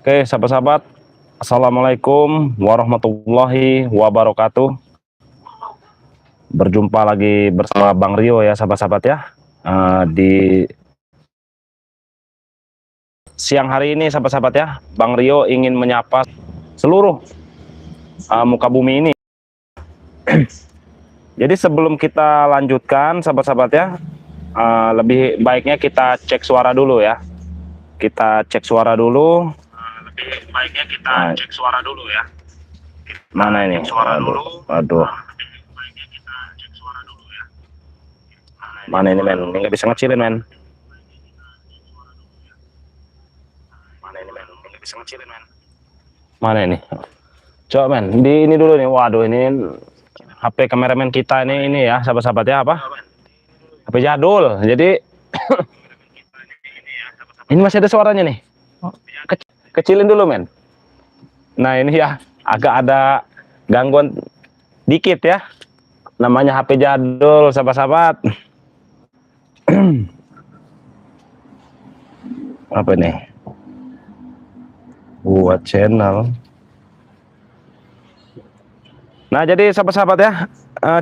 Oke, sahabat-sahabat, Assalamualaikum warahmatullahi wabarakatuh. Berjumpa lagi bersama Bang Rio ya, sahabat-sahabat ya. Di siang hari ini, sahabat-sahabat ya, Bang Rio ingin menyapa seluruh muka bumi ini. Jadi sebelum kita lanjutkan, sahabat-sahabat ya, lebih baiknya kita cek suara dulu ya. Kita cek suara dulu. Lebih baiknya kita cek suara dulu ya. Mana ini? Suara dulu. Aduh. Mana ini men? Ini nggak bisa ngecilin men. Mana ini men? Ini nggak bisa ngecilin men. Mana ini? Coba men, di ini dulu nih. Waduh, ini HP kameramen kita ini ya, sahabat-sahabat ya, apa? HP jadul. Jadi ini masih ada suaranya nih. Kecilin dulu men. Nah ini ya, agak ada gangguan dikit ya. Namanya HP jadul, sahabat-sahabat. Apa nih? Buat channel. Nah jadi sahabat-sahabat ya,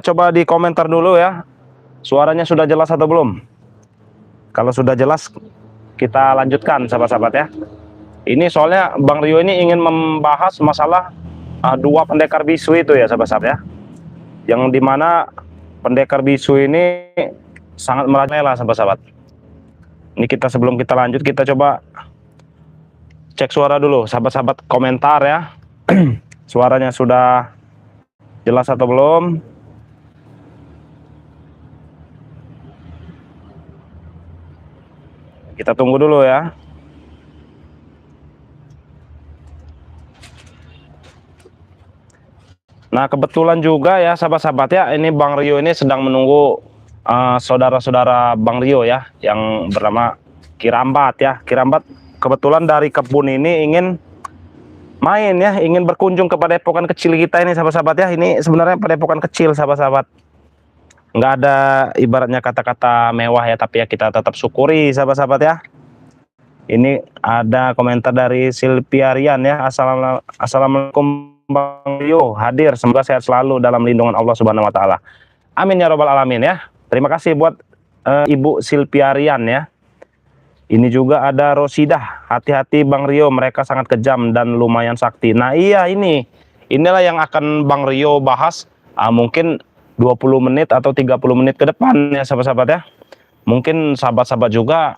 coba di komentar dulu ya, suaranya sudah jelas atau belum. Kalau sudah jelas, kita lanjutkan sahabat-sahabat ya. Ini soalnya Bang Rio ini ingin membahas masalah dua pendekar bisu itu ya sahabat-sahabat ya, yang dimana pendekar bisu ini sangat merajalela sahabat-sahabat. Ini kita sebelum kita lanjut, kita coba cek suara dulu sahabat-sahabat, komentar ya. Suaranya sudah jelas atau belum. Kita tunggu dulu ya. Nah kebetulan juga ya sahabat-sahabat ya, ini Bang Rio ini sedang menunggu saudara-saudara Bang Rio ya, yang bernama Kirambat ya. Kirambat kebetulan dari kebun ini ingin main ya, ingin berkunjung ke padepokan kecil kita ini sahabat-sahabat ya. Ini sebenarnya padepokan kecil sahabat-sahabat, nggak ada ibaratnya kata-kata mewah ya, tapi ya kita tetap syukuri sahabat-sahabat ya. Ini ada komentar dari Silpiarian ya. Assalamualaikum Bang Rio, hadir, semoga sehat selalu dalam lindungan Allah Subhanahu wa taala. Amin ya robbal alamin ya. Terima kasih buat Ibu Silpiarian ya. Ini juga ada Rosidah, hati-hati Bang Rio, mereka sangat kejam dan lumayan sakti. Nah iya, inilah yang akan Bang Rio bahas mungkin 20 menit atau 30 menit ke depan ya sahabat-sahabat ya. Mungkin sahabat-sahabat juga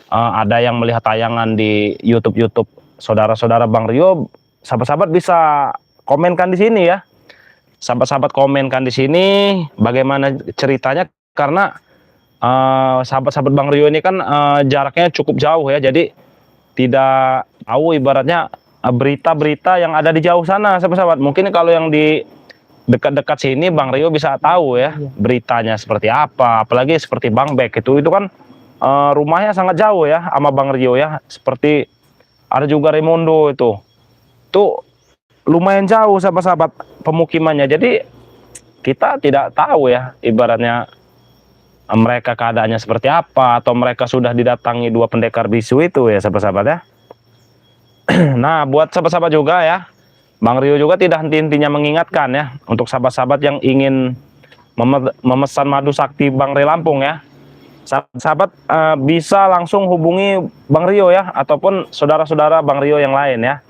ada yang melihat tayangan di YouTube saudara-saudara Bang Rio, sahabat-sahabat bisa komenkan di sini ya. Sahabat-sahabat komenkan di sini bagaimana ceritanya, karena sahabat-sahabat Bang Rio ini kan jaraknya cukup jauh ya, jadi tidak tahu ibaratnya berita-berita yang ada di jauh sana sahabat-sahabat. Mungkin kalau yang di dekat-dekat sini Bang Rio bisa tahu ya beritanya seperti apa, apalagi seperti Bang Bek itu kan rumahnya sangat jauh ya sama Bang Rio ya. Seperti ada juga Raimondo itu lumayan jauh sahabat-sahabat pemukimannya, jadi kita tidak tahu ya ibaratnya mereka keadaannya seperti apa, atau mereka sudah didatangi dua pendekar bisu itu ya sahabat-sahabat ya. Nah buat sahabat-sahabat juga ya, Bang Rio juga tidak henti-hentinya mengingatkan ya, untuk sahabat-sahabat yang ingin memesan madu sakti Bang Rio Lampung ya, sahabat bisa langsung hubungi Bang Rio ya, ataupun saudara-saudara Bang Rio yang lain ya,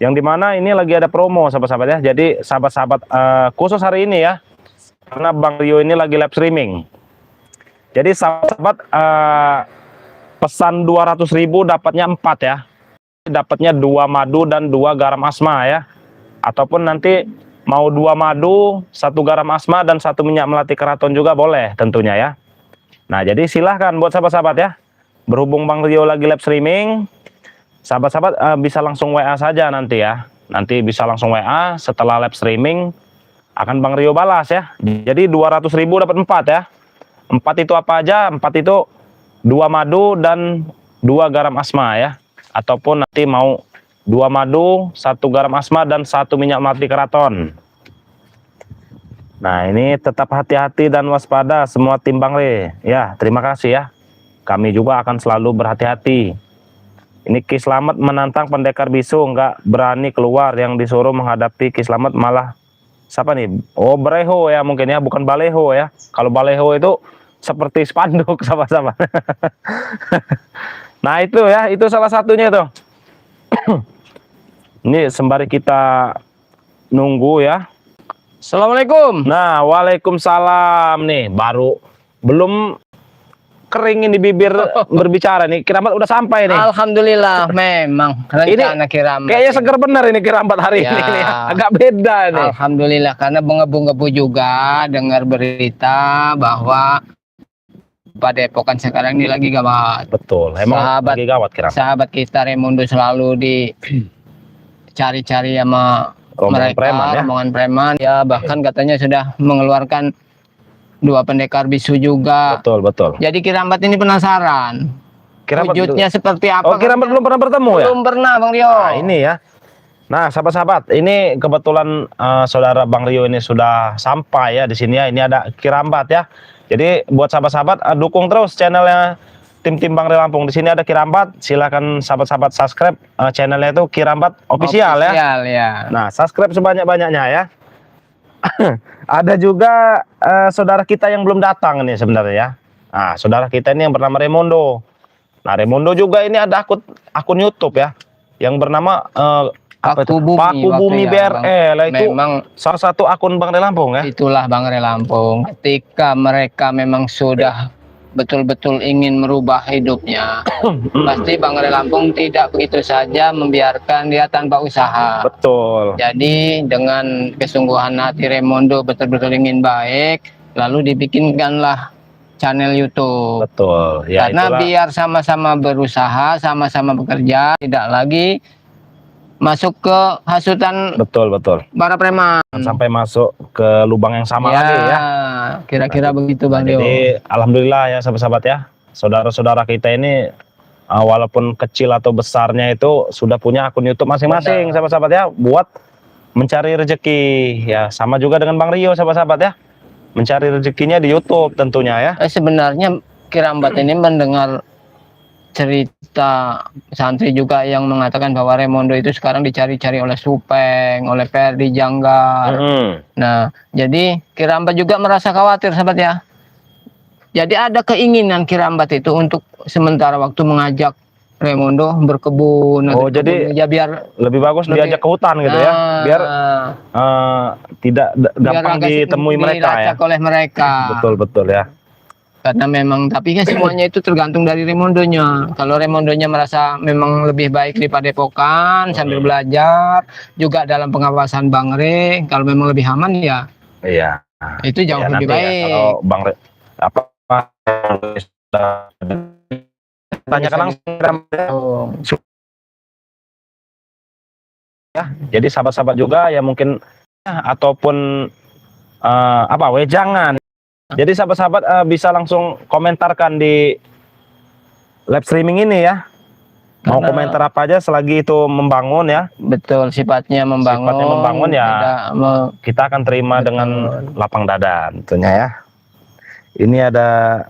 yang dimana ini lagi ada promo sahabat-sahabat ya. Jadi sahabat-sahabat khusus hari ini ya, karena Bang Rio ini lagi live streaming. Jadi sahabat pesan 200.000 dapatnya 4 ya. Dapatnya 2 madu dan 2 garam asma ya. Ataupun nanti mau 2 madu, 1 garam asma dan 1 minyak melati keraton juga boleh tentunya ya. Nah jadi silahkan buat sahabat-sahabat ya, berhubung Bang Rio lagi live streaming, sahabat-sahabat bisa langsung WA saja nanti ya. Nanti bisa langsung WA setelah live streaming, akan Bang Rio balas ya. Jadi 200.000 dapat 4 ya. 4 itu apa aja? 4 itu 2 madu dan 2 garam asma ya. Ataupun nanti mau 2 madu, 1 garam asma dan 1 minyak melati keraton. Nah ini tetap hati-hati dan waspada semua tim Bang Re ya. Terima kasih ya. Kami juga akan selalu berhati-hati Ini Ki Slamet menantang pendekar bisu, nggak berani keluar, yang disuruh menghadapi Ki Slamet malah siapa nih? Oh, Breho ya mungkin ya, bukan Baleho ya. Kalau Baleho itu seperti spanduk sama-sama. Nah itu ya, itu salah satunya tuh. Ini sembari kita nunggu ya. Assalamualaikum. Nah, waalaikumsalam nih, baru belum keringin di bibir berbicara nih. Kirambat udah sampai nih. Alhamdulillah, memang rencana Kirambat. Kayaknya seger bener ini Kirambat hari Ya. ini nih. Agak beda nih. Alhamdulillah, karena mengebu-ngebu juga dengar berita bahwa Padepokan sekarang ini lagi gawat. Betul, emang lagi gawat Kirambat. Sahabat kita Raimundo selalu dicari-cari sama Rombongan mereka, preman ya. rombongan preman ya, bahkan katanya sudah mengeluarkan 2 pendekar bisu juga. Betul, betul. Jadi Kirambat ini penasaran Kirambat wujudnya seperti apa. Oh, Kirambat belum pernah bertemu ya? Belum pernah, Bang Rio. Nah, ini ya. Nah, sahabat-sahabat, ini kebetulan saudara Bang Rio ini sudah sampai ya di sini ya. Ini ada Kirambat ya. Jadi buat sahabat-sahabat dukung terus channelnya tim-tim Bang Rio Lampung. Di sini ada Kirambat. Silakan sahabat-sahabat subscribe channelnya itu Kirambat Official ya. Ya. Nah, subscribe sebanyak-banyaknya ya. Ada juga saudara kita yang belum datang nih sebenarnya ya. Nah, saudara kita ini yang bernama Raimundo. Nah, Raimundo juga ini ada akun YouTube ya yang bernama Paku Bumi, Paku Bumi BRL. Itu memang salah satu akun Bang Rio Lampung ya. itulah Bang Rio Lampung. Ketika mereka memang sudah betul-betul ingin merubah hidupnya, pasti Bang Rio Lampung tidak begitu saja membiarkan dia tanpa usaha. Betul. Jadi dengan kesungguhan hati Raimundo betul-betul ingin baik, lalu dibikinkanlah channel YouTube. Betul. Ya, Karena itulah. biar sama-sama berusaha, sama-sama bekerja, tidak lagi masuk ke hasutan Betul, betul. para preman. Sampai masuk ke lubang yang sama Ya, lagi ya. kira-kira begitu Bang Rio. Jadi alhamdulillah ya sahabat-sahabat ya. Saudara-saudara kita ini walaupun kecil atau besarnya itu sudah punya akun YouTube masing-masing sahabat-sahabat ya, buat mencari rezeki ya. Sama juga dengan Bang Rio sahabat-sahabat ya. Mencari rezekinya di YouTube tentunya ya. Sebenarnya Kirambat ini mendengar cerita santri juga yang mengatakan bahwa Raimundo itu sekarang dicari-cari oleh Supeng, oleh Ferdi Janggar. Nah, jadi Kirambat juga merasa khawatir sahabat ya. Jadi ada keinginan Kirambat itu untuk sementara waktu mengajak Raimundo berkebun. Oh, jadi ya biar lebih bagus diajak ke hutan gitu ya, biar tidak gampang ditemui mereka ya. Oleh mereka. Betul, betul ya. Karena memang, tapi kan semuanya itu tergantung dari Raimondonya. Kalau Raimondonya merasa memang lebih baik di Padepokan sambil belajar, juga dalam pengawasan Bang Re, kalau memang lebih aman ya. Iya. Itu jauh Ya, lebih nanti baik. ya, kalau Bang Re, apa tanyakan langsung ya. Jadi sahabat-sahabat juga ya mungkin ataupun wejangan. Jadi sahabat-sahabat bisa langsung komentarkan di live streaming ini ya. Mau komentar apa aja selagi itu membangun ya. Betul, sifatnya membangun. Sifatnya membangun ya. Kita akan terima dengan lapang dada tentunya ya. Ini ada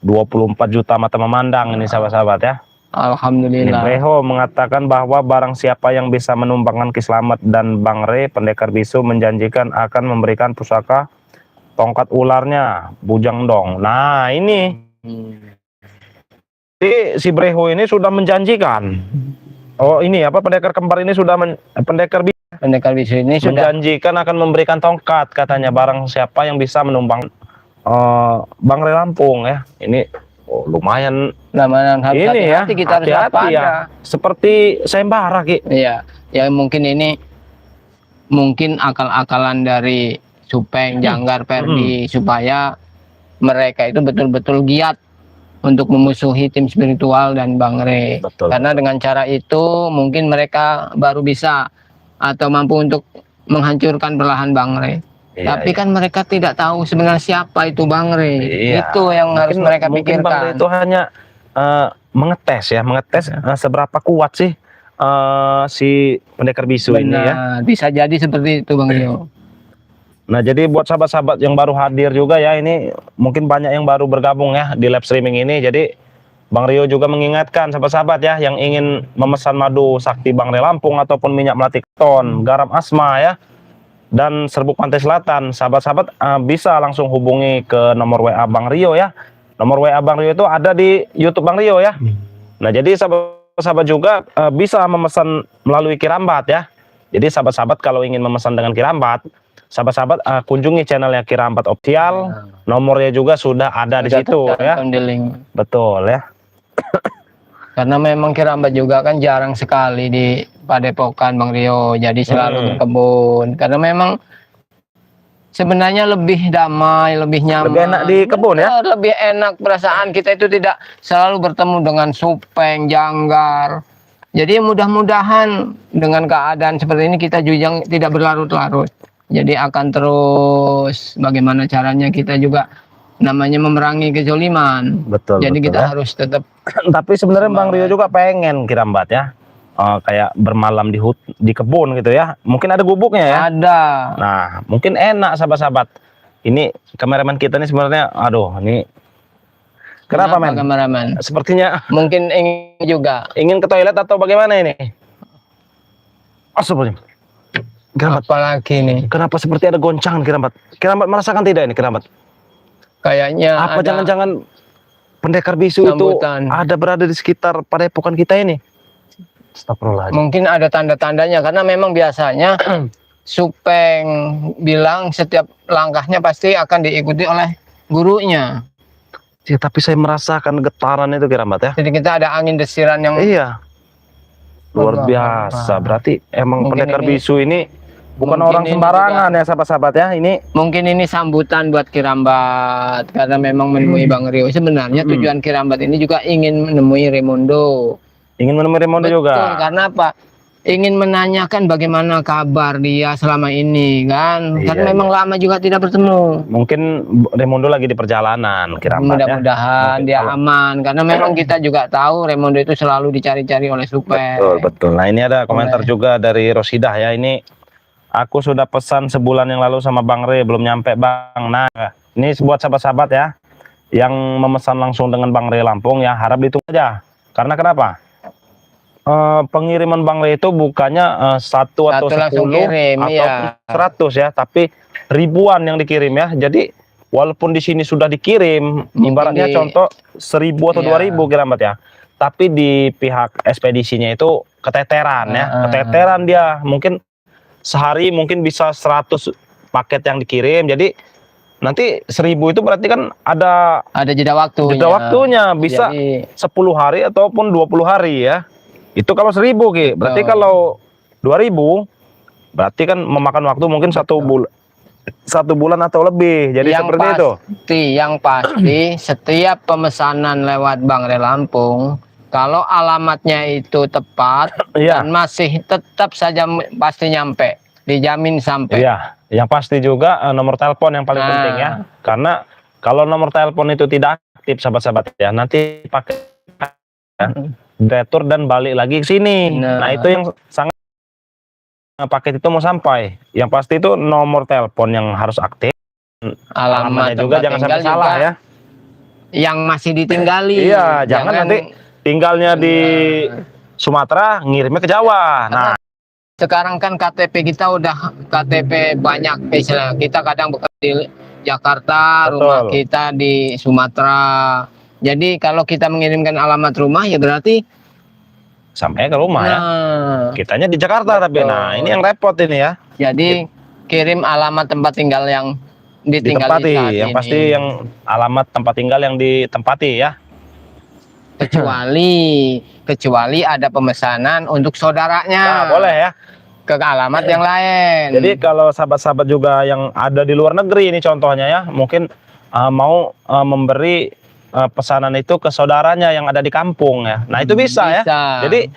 24 juta mata memandang ini sahabat-sahabat ya. Alhamdulillah. Breho mengatakan bahwa barang siapa yang bisa menumbangkan Ki Slamet dan Bang Re, pendekar bisu menjanjikan akan memberikan pusaka tongkat ularnya Bujang Dong. Nah ini si Breho ini sudah menjanjikan. Oh ini apa, pendekar kembar ini sudah pendekar bisu ini sudah menjanjikan akan memberikan tongkat katanya barang siapa yang bisa menumbang Bang Rio Lampung ya. Ini lumayan ini ya, kita harus hati-hati ya. Seperti sayembara Ki. Iya, ya mungkin ini akal-akalan dari Supeng, Janggar, Ferdi supaya mereka itu betul-betul giat untuk memusuhi tim spiritual dan Bang Re. Betul. Karena dengan cara itu mungkin mereka baru bisa atau mampu untuk menghancurkan perlahan Bang Re. Iya, Tapi kan mereka tidak tahu sebenarnya siapa itu Bang Re. Iya. Itu yang harus mereka pikirkan. Bang Re itu hanya mengetes seberapa kuat sih si pendekar bisu ini ya. Bisa jadi seperti itu Bang Rio. Nah, jadi buat sahabat-sahabat yang baru hadir juga ya, ini mungkin banyak yang baru bergabung ya di live streaming ini. Jadi Bang Rio juga mengingatkan sahabat-sahabat ya yang ingin memesan madu sakti Bangre Lampung ataupun minyak melati keton, garam asma ya, dan serbuk pantai selatan. Sahabat-sahabat bisa langsung hubungi ke nomor WA Bang Rio ya. Nomor WA Bang Rio itu ada di YouTube Bang Rio ya. Nah, jadi sahabat-sahabat juga bisa memesan melalui Kirambat ya. Jadi sahabat-sahabat kalau ingin memesan dengan Kirambat, sahabat-sahabat kunjungi channelnya Kirambat Official. Nomornya juga sudah ada di situ ya. Di link. Betul ya. Karena memang Kirambat juga kan jarang sekali di Padepokan Bang Rio, jadi selalu berkebun. Karena memang sebenarnya lebih damai, lebih nyaman. Lebih enak di kebun ya. Lebih enak, perasaan kita itu tidak selalu bertemu dengan supeng, janggar. Jadi mudah-mudahan dengan keadaan seperti ini kita juga tidak berlarut-larut. Jadi akan terus bagaimana caranya kita juga namanya memerangi kezoliman. Betul. Jadi betul, kita ya. harus tetap. Tapi sebenarnya Bang Rio juga pengen Kirambat ya. Kayak bermalam di kebun gitu ya. Mungkin ada gubuknya ya. Ada. Nah, mungkin enak sahabat-sahabat. Ini kameramen kita nih sebenarnya, aduh, ini kenapa men? Kameramen? Sepertinya Mungkin ingin juga. ingin ke toilet atau bagaimana ini? Astagfirullah. Kirambat, Apalagi nih? kenapa seperti ada goncangan Kirambat? Kirambat merasakan tidak ini Kirambat? Kayaknya Apa ada jangan-jangan pendekar bisu sambutan. itu ada berada di sekitar padepokan kita ini? Astagfirullahaladzim. Mungkin ada tanda-tandanya karena memang biasanya supeng bilang setiap langkahnya pasti akan diikuti oleh gurunya. Ya, tapi saya merasakan getaran itu Kirambat ya. Jadi kita ada angin desiran yang Iya. Luar Wah, biasa. wah. Berarti emang Mungkin pendekar ini- bisu ini bukan mungkin orang ini sembarangan ya sahabat-sahabat ya. Ini mungkin ini sambutan buat Kirambat karena memang menemui Bang Rio. Sebenarnya tujuan Kirambat ini juga ingin menemui Raimondo. ingin menemui Raimondo Betul, juga. karena apa? Ingin menanyakan bagaimana kabar dia selama ini kan. Iya, Karena memang lama juga tidak bertemu. Mungkin Raimondo lagi di perjalanan Kirambat ya. Mudah-mudahan Mungkin dia kalau- aman karena memang kita juga tahu Raimondo itu selalu dicari-cari oleh supeng. Betul, betul. Nah, ini ada komentar juga dari Rosidah ya. Ini aku sudah pesan sebulan yang lalu sama Bang Re, belum nyampe Bang. Nah, ini buat sahabat-sahabat ya yang memesan langsung dengan Bang Re Lampung ya, harap ditunggu aja. Karena kenapa? Pengiriman Bang Re itu bukannya satu atau Satu langsung 10 kirim, atau iya. 100 ya, tapi ribuan yang dikirim ya. Jadi walaupun di sini sudah dikirim, Mungkin ibaratnya di- contoh 1000 atau Iya. 2000 Kirambat ya. Tapi di pihak ekspedisinya itu keteteran ya, keteteran dia. Mungkin sehari mungkin bisa 100 paket yang dikirim. Jadi nanti 1000 itu berarti kan ada Ada jeda waktunya. jeda waktunya, bisa Jadi, 10 hari ataupun 20 hari ya. Itu kalau 1000 Ki. Berarti Betul. kalau 2000 berarti kan memakan waktu mungkin satu bulan atau lebih. Jadi yang seperti itu. yang pasti setiap pemesanan lewat Bang Re Lampung, kalau alamatnya itu tepat Iya. dan masih tetap saja pasti nyampe, dijamin sampai. Iya, yang pasti juga nomor telepon yang paling Nah. penting ya. Karena kalau nomor telepon itu tidak aktif sahabat-sahabat ya, nanti pakai retur dan balik lagi ke sini. Nah. Nah, itu yang sangat paket itu mau sampai. Yang pasti itu nomor telepon yang harus aktif. Alamat Alamatnya juga tempat jangan sampai tinggal salah juga ya. yang masih ditinggali. Iya, jangan nanti tinggalnya di Sumatera ngirimnya ke Jawa. Nah, Sekarang kan KTP kita udah KTP banyak, misalnya kita kadang bekerja di Jakarta, Betul. rumah kita di Sumatera. Jadi kalau kita mengirimkan alamat rumah ya berarti sampai ke rumah ya. nah, Kitanya di Jakarta tapi Betul. nah ini yang repot ini ya. jadi kirim alamat tempat tinggal yang ditinggali Ditempati, saat yang ini. pasti yang alamat tempat tinggal yang ditempati ya. kecuali ada pemesanan untuk saudaranya. Nah, boleh ya. Ke alamat yang lain. Jadi kalau sahabat-sahabat juga yang ada di luar negeri ini contohnya ya, mungkin mau memberi pesanan itu ke saudaranya yang ada di kampung ya. Nah, itu bisa ya. Jadi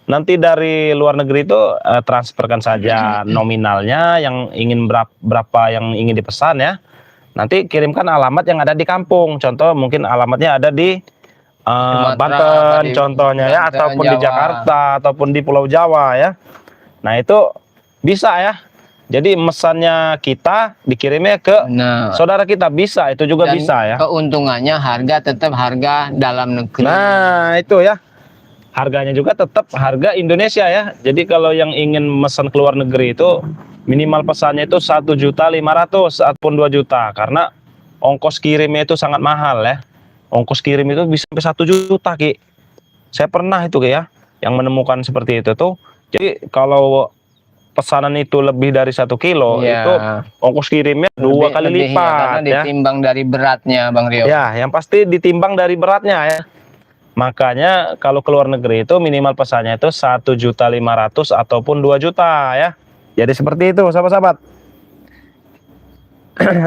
nanti dari luar negeri itu transferkan saja nominalnya yang ingin berapa yang ingin dipesan ya. Nanti kirimkan alamat yang ada di kampung. Contoh mungkin alamatnya ada di Sumatera, Banten di contohnya ya, Banten, ataupun di Jawa. Jakarta ataupun di Pulau Jawa ya. Nah, itu bisa ya. Jadi mesannya kita dikirimnya ke Nah, saudara kita, bisa, itu juga dan bisa ya. keuntungannya harga tetap harga dalam negeri. Nah, itu ya. Harganya juga tetap harga Indonesia ya. Jadi kalau yang ingin mesan ke luar negeri itu minimal pesannya itu 1.500.000 ataupun 2 juta, karena ongkos kirimnya itu sangat mahal ya. Ongkos kirim itu bisa sampai 1 juta, Ki. Saya pernah itu, Ki, ya, yang menemukan seperti itu tuh. Jadi kalau pesanan itu lebih dari 1 kilo Iya. itu ongkos kirimnya 2 kali Lebih, ya, lipat karena ya. ditimbang dari beratnya, Bang Rio. Ya, yang pasti ditimbang dari beratnya ya. Makanya kalau ke luar negeri itu minimal pesannya itu 1.500.000 ataupun 2 juta ya. Jadi seperti itu, sahabat-sahabat.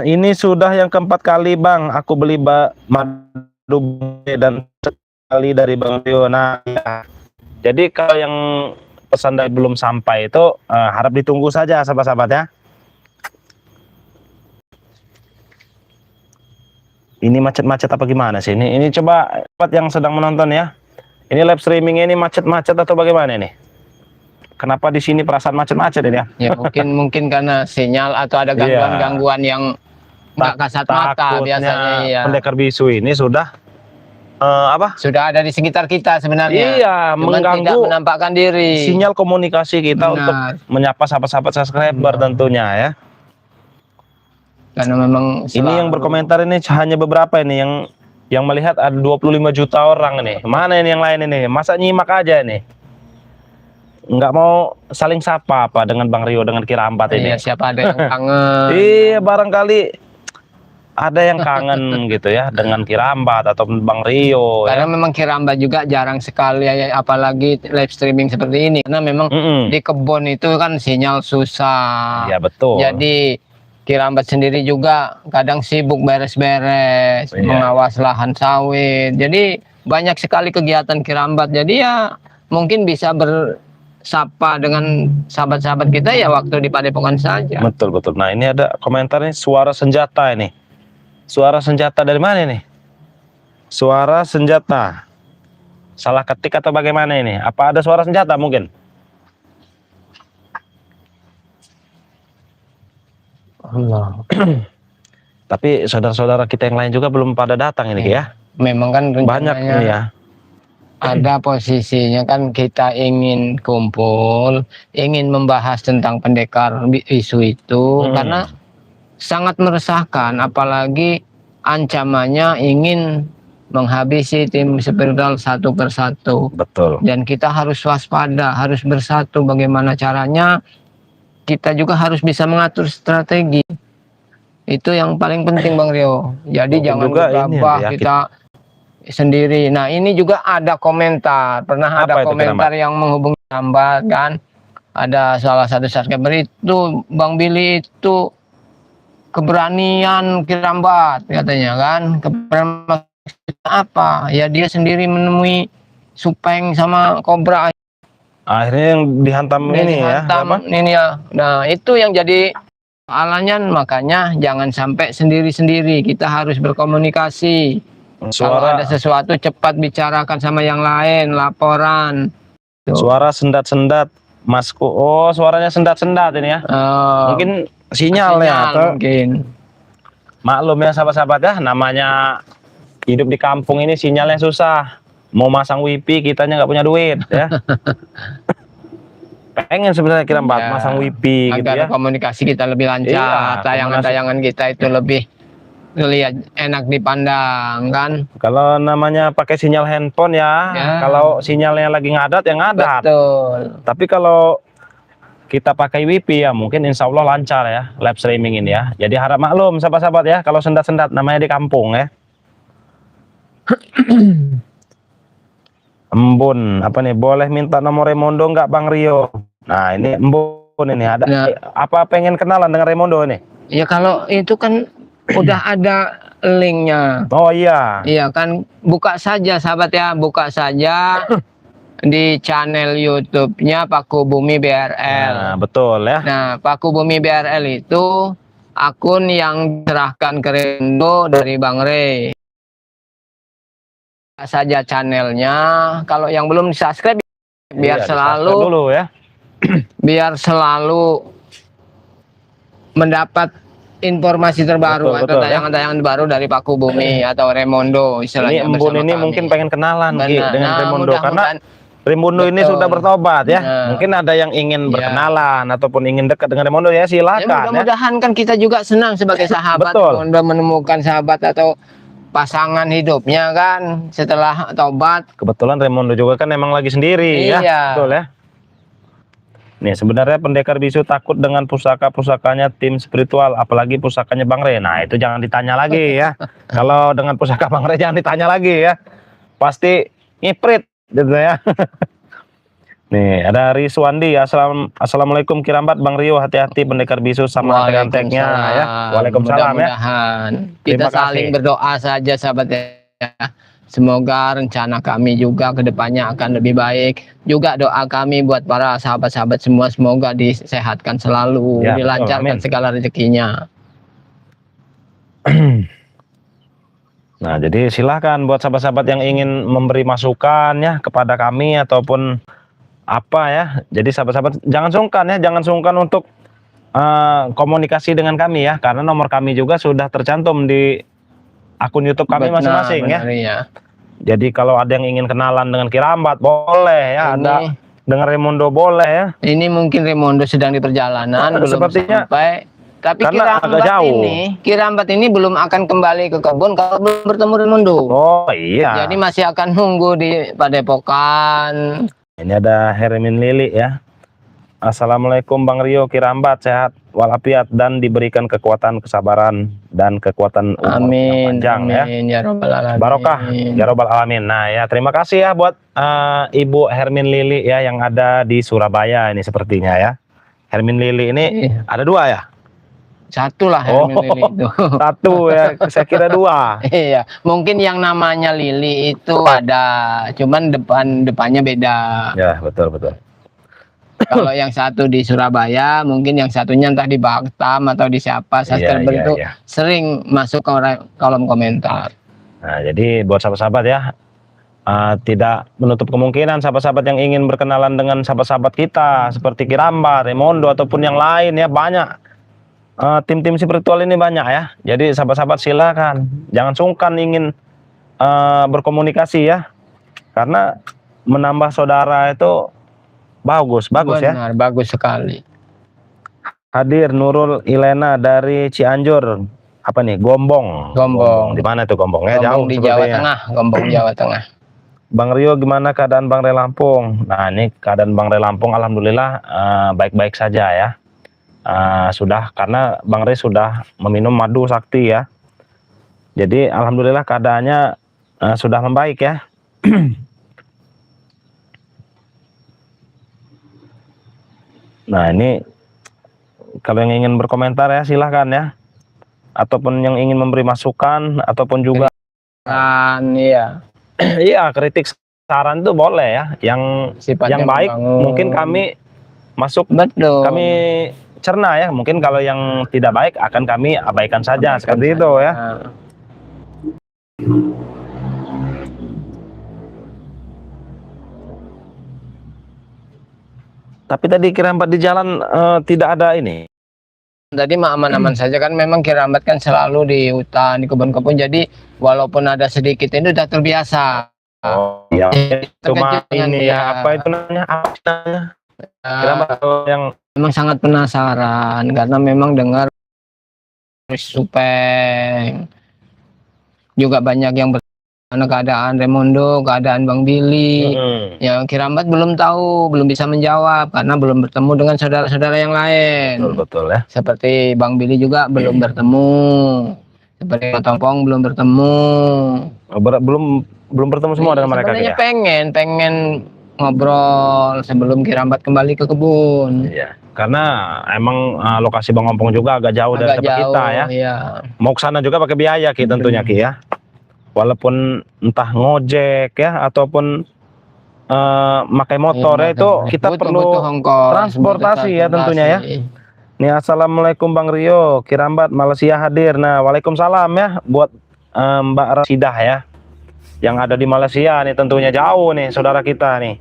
Ini sudah yang keempat kali, Bang, aku beli madu dan sekali dari Bang Rio. Nah, ya. Jadi kalau yang pesan dari belum sampai itu harap ditunggu saja, sahabat-sahabat ya. Ini macet-macet apa gimana sih? Ini coba yang sedang menonton ya. Ini live streaming ini macet-macet atau bagaimana nih? Kenapa di sini perasaan macet-macet ini ya? Ya mungkin karena sinyal atau ada gangguan-gangguan yang nggak kasat mata biasanya ya. Pendekar bisu ini sudah apa? Sudah ada di sekitar kita sebenarnya. Iya, Cuman mengganggu tidak menampakkan diri. sinyal komunikasi kita untuk menyapa sahabat-sahabat subscriber tentunya ya. Karena memang Ini yang berkomentar ini hanya beberapa ini yang melihat ada 25 juta orang nih. Mana ini yang lain ini? Masa nyimak aja nih? Nggak mau saling sapa apa dengan Bang Rio dengan Kirambat ini? Iya, siapa ada yang kangen? Iya, barangkali ada yang kangen gitu ya dengan Kirambat atau Bang Rio. Karena Ya. memang Kirambat juga jarang sekali ya, apalagi live streaming seperti ini. Karena memang di kebun itu kan sinyal susah. Iya, betul. Jadi Kirambat sendiri juga kadang sibuk beres-beres, mengawas lahan sawit. Jadi banyak sekali kegiatan Kirambat. Jadi ya mungkin bisa bersapa dengan sahabat-sahabat kita ya waktu di Padepokan saja. Betul, betul. Nah, ini ada komentar nih, suara senjata ini. Suara senjata dari mana ini? Suara senjata. Salah ketik atau bagaimana ini? Apa ada suara senjata mungkin? Allah. Tapi saudara-saudara kita yang lain juga belum pada datang ini ya. Memang kan Banyak ini ya. Ada posisinya kan kita ingin kumpul, ingin membahas tentang pendekar isu itu karena sangat meresahkan, apalagi ancamannya ingin menghabisi tim spiritual satu persatu. Betul. Dan kita harus waspada, harus bersatu. Bagaimana caranya? Kita juga harus bisa mengatur strategi. Itu yang paling penting, Bang Rio. Jadi jangan gegabah ya, kita sendiri. Nah, ini juga ada komentar. Pernah ada komentar yang menghubungi Kirambat kan. Ada salah satu subscriber itu, Bang Billy itu keberanian Kirambat katanya kan. Keberanian apa? Ya dia sendiri menemui Supeng sama Kobra. Akhirnya yang dihantam ini ya. Ini ya. Nah, itu yang jadi soalannya, makanya jangan sampai sendiri-sendiri. Kita harus berkomunikasi. Kalau ada sesuatu cepat bicarakan sama yang lain, laporan. Suara sendat-sendat, Masku. Oh, suaranya sendat-sendat ini ya. Mungkin sinyalnya atau mungkin. Maklum ya sahabat-sahabat ya, namanya hidup di kampung ini sinyalnya susah. Mau masang wifi kitanya nggak punya duit ya. Pengen sebenarnya Kirambat masang wifi gitu ya. Komunikasi kita lebih lancar, tayangan-tayangan kita itu lebih lihat enak dipandang kan. Kalau namanya pakai sinyal handphone ya, kalau sinyalnya lagi ngadat ya ngadat. Betul. Tapi kalau kita pakai wifi ya mungkin insya Allah lancar ya live streaming ini ya. Jadi harap maklum sahabat-sahabat ya kalau sendat-sendat namanya di kampung ya. Embun, apa nih? Boleh minta nomor Raimondo nggak Bang Rio? Nah ini Embun ini ada. Apa pengen kenalan dengan Raimondo ini? Ya kalau itu kan udah ada linknya. Oh iya. Iya kan, buka saja sahabat ya, buka saja di channel YouTube-nya Paku Bumi BRL. Nah, betul ya. Nah, Paku Bumi BRL itu akun yang diserahkan ke Raimondo dari Bang Ray. Saja channelnya, kalau yang belum subscribe biar selalu dulu ya. Biar selalu mendapat informasi terbaru Betul, atau betul, ya. tayangan-tayangan baru dari Paku Bumi atau Remondo Ini istilahnya Embun bersama ini kami. mungkin pengen kenalan Ki, Benar. dengan Nah, Remondo karena mudah-mudahan Remondo ini betul. sudah bertobat ya. Nah, Mungkin ada yang ingin ya. berkenalan ataupun ingin dekat dengan Remondo ya, Ya, silakan ya. mudah-mudahan kan kita juga senang sebagai sahabat Betul. Remondo menemukan sahabat atau pasangan hidupnya kan setelah tobat. Kebetulan Remondo juga kan emang lagi sendiri ya. Iya. Betul ya. Nih sebenarnya pendekar bisu takut dengan pusaka-pusakanya tim spiritual, apalagi pusakanya Bang Re. Nah itu jangan ditanya lagi ya. Kalau dengan pusaka Bang Re jangan ditanya lagi ya. Pasti ngiprit gitu ya. Nih ada Rizwandi, Assalamualaikum Kirambat Bang Rio, hati-hati pendekar bisu sama antek-anteknya ya. Waalaikumsalam ya. Mudah-mudahan Terima kita saling kasih. berdoa saja sahabat ya. Semoga rencana kami juga ke depannya akan lebih baik. Juga doa kami buat para sahabat-sahabat semua semoga disehatkan selalu, Ya, betul, dilancarkan amin. segala rezekinya. Nah, jadi silahkan buat sahabat-sahabat yang ingin memberi masukan ya kepada kami ataupun apa ya. Jadi sahabat-sahabat jangan sungkan ya, jangan sungkan untuk komunikasi dengan kami ya, karena nomor kami juga sudah tercantum di akun YouTube kami masing-masing ya. Iya. Jadi kalau ada yang ingin kenalan dengan Kirambat boleh ya, ada dengan Remondo boleh ya. Ini mungkin Remondo sedang di perjalanan, belum Sepertinya sampai. Tapi karena agak jauh. Kirambat ini belum akan kembali ke kebun kalau belum bertemu Remondo. Oh iya. Jadi masih akan nunggu di Padepokan. Ini ada Hermin Lili ya. Assalamualaikum Bang Rio, Kirambat sehat walafiat dan diberikan kekuatan, kesabaran dan kekuatan umur yang panjang ya. Amin ya robbal alamin. Barokah ya robbal alamin. Nah ya terima kasih ya buat Ibu Hermin Lili ya yang ada di Surabaya ini sepertinya ya. Hermin Lili ini ada dua ya? Satu lah Hermin Lili itu. Satu ya, saya kira dua. Iya, mungkin yang namanya Lili itu ada, cuman depannya beda. Ya betul betul. Kalau yang satu di Surabaya, mungkin yang satunya entah di Batam atau di siapa, Saster bentuk sering masuk ke kolom komentar. Nah, jadi buat sahabat-sahabat ya, tidak menutup kemungkinan sahabat-sahabat yang ingin berkenalan dengan sahabat-sahabat kita seperti Kirambat, Remondo ataupun yang lain ya, banyak tim-tim spiritual ini banyak ya. Jadi sahabat-sahabat silakan, jangan sungkan ingin berkomunikasi ya, karena menambah saudara itu bagus ya. Benar, bagus sekali. Hadir Nurul Ilena dari Cianjur. Apa nih? Gombong. Di mana tuh Gombongnya? Jauh di Jawa Tengah, Gombong Jawa Tengah. Bang Rio, gimana keadaan Bang Re Lampung? Nah, ini keadaan Bang Re Lampung alhamdulillah baik-baik saja ya. Sudah karena Bang Re sudah meminum madu sakti ya. Jadi alhamdulillah keadaannya sudah membaik ya. Nah ini kalau yang ingin berkomentar ya silahkan ya, ataupun yang ingin memberi masukan ataupun juga iya iya kritik saran itu boleh ya, yang sifatnya yang baik membangun. mungkin kami masuk, betul, kami cerna ya, mungkin kalau yang tidak baik akan kami abaikan saja seperti itu ya. Tapi tadi Kirambat di jalan tidak ada ini. Tadi mah aman-aman saja kan, memang Kirambat kan selalu di hutan, di kebun-kebun, jadi walaupun ada sedikit itu udah terbiasa. Oh iya. Cuma ini ya, apa itu namanya? Apa namanya? Kirambat yang memang sangat penasaran karena memang dengar Supeng. Juga banyak yang keadaan Remondo, keadaan Bang Billy. Yang Kirambat belum tahu, belum bisa menjawab karena belum bertemu dengan saudara-saudara yang lain. Betul ya. Seperti Bang Billy juga belum bertemu. Seperti Tompong belum bertemu. Belum bertemu semua dengan mereka. Sebenarnya pengen ngobrol sebelum Kirambat kembali ke kebun. Iya. Karena emang lokasi Bang Ompong juga agak jauh dari tempat kita ya. Iya. Mau ke sana juga pakai biaya Ki tentunya Ki ya. Walaupun entah ngojek ya ataupun pakai motor ya, itu kita perlu transportasi ya tentunya ya. Nih assalamualaikum Bang Rio, Kirambat Malaysia hadir. Nah waalaikumsalam ya buat Mbak Rasidah ya, yang ada di Malaysia nih, tentunya jauh nih saudara kita nih.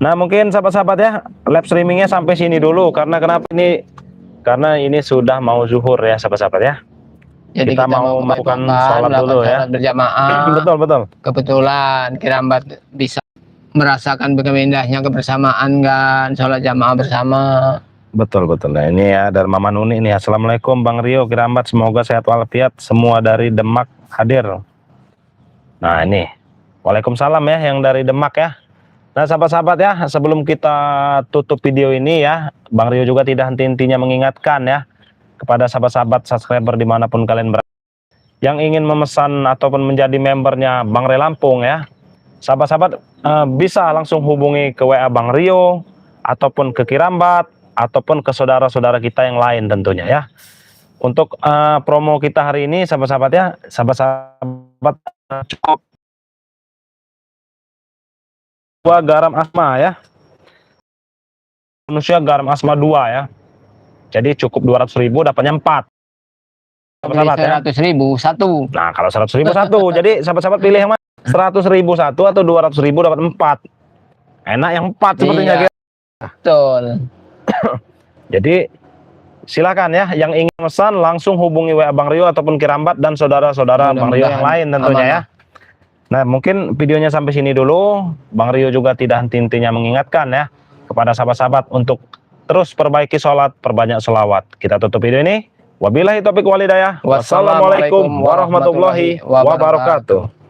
Nah, mungkin sahabat-sahabat ya, live streamingnya sampai sini dulu. Karena kenapa ini? Karena ini sudah mau zuhur ya, sahabat-sahabat ya. Jadi Kita mau melakukan sholat dulu ya. sholat berjamaah. Betul, betul. Kebetulan Kirambat bisa merasakan bagaimana indahnya kebersamaan kan, sholat jamaah bersama. Betul, betul. Nah, ini ya dari Mama Nuni ini. Assalamualaikum Bang Rio, Kirambat, semoga sehat walafiat. Semua dari Demak hadir. Nah, ini. Waalaikumsalam ya, yang dari Demak ya. Nah, sahabat-sahabat ya, sebelum kita tutup video ini ya, Bang Rio juga tidak henti-hentinya mengingatkan ya, kepada sahabat-sahabat subscriber dimanapun kalian berada, yang ingin memesan ataupun menjadi membernya Bang Rio Lampung ya, sahabat-sahabat bisa langsung hubungi ke WA Bang Rio, ataupun ke Kirambat, ataupun ke saudara-saudara kita yang lain tentunya ya. Untuk promo kita hari ini sahabat-sahabat ya, sahabat-sahabat cukup 2 garam asma ya, manusia garam asma 2 ya, jadi cukup 200.000 dapatnya 4 sahabat-sahabat ya. 100.000 satu. Nah, kalau 100.000 satu, jadi sahabat-sahabat pilih yang mana, 100.000 satu atau 200.000 dapat 4. Enak yang 4 sepertinya. Iya, betul. Jadi silakan ya, yang ingin pesan langsung hubungi WA Bang Rio ataupun Kirambat dan saudara-saudara Bang Rio yang lain tentunya ya. Nah, mungkin videonya sampai sini dulu. Bang Rio juga tidak henti-hentinya mengingatkan ya kepada sahabat-sahabat untuk terus perbaiki sholat, perbanyak sholawat. Kita tutup video ini. Wabillahi taufiq walhidayah. Wassalamualaikum warahmatullahi wabarakatuh.